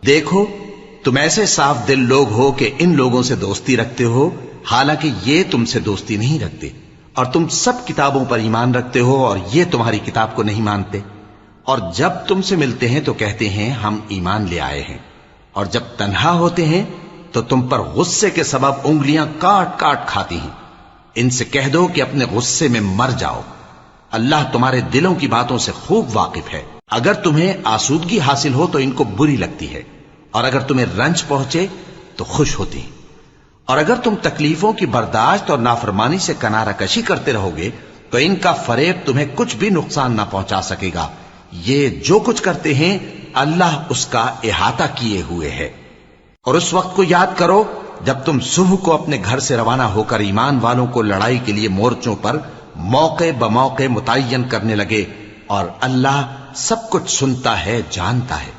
دیکھو تم ایسے صاف دل لوگ ہو کہ ان لوگوں سے دوستی رکھتے ہو، حالانکہ یہ تم سے دوستی نہیں رکھتے، اور تم سب کتابوں پر ایمان رکھتے ہو اور یہ تمہاری کتاب کو نہیں مانتے، اور جب تم سے ملتے ہیں تو کہتے ہیں ہم ایمان لے آئے ہیں، اور جب تنہا ہوتے ہیں تو تم پر غصے کے سبب انگلیاں کاٹ کاٹ کھاتی ہیں۔ ان سے کہہ دو کہ اپنے غصے میں مر جاؤ، اللہ تمہارے دلوں کی باتوں سے خوب واقف ہے۔ اگر تمہیں آسودگی حاصل ہو تو ان کو بری لگتی ہے، اور اگر تمہیں رنج پہنچے تو خوش ہوتی ہیں، اور اگر تم تکلیفوں کی برداشت اور نافرمانی سے کنارہ کشی کرتے رہو گے تو ان کا فریب تمہیں کچھ بھی نقصان نہ پہنچا سکے گا۔ یہ جو کچھ کرتے ہیں اللہ اس کا احاطہ کیے ہوئے ہے۔ اور اس وقت کو یاد کرو جب تم صبح کو اپنے گھر سے روانہ ہو کر ایمان والوں کو لڑائی کے لیے مورچوں پر موقع بموقع متعین کرنے لگے، اور اللہ سب کچھ سنتا ہے، جانتا ہے۔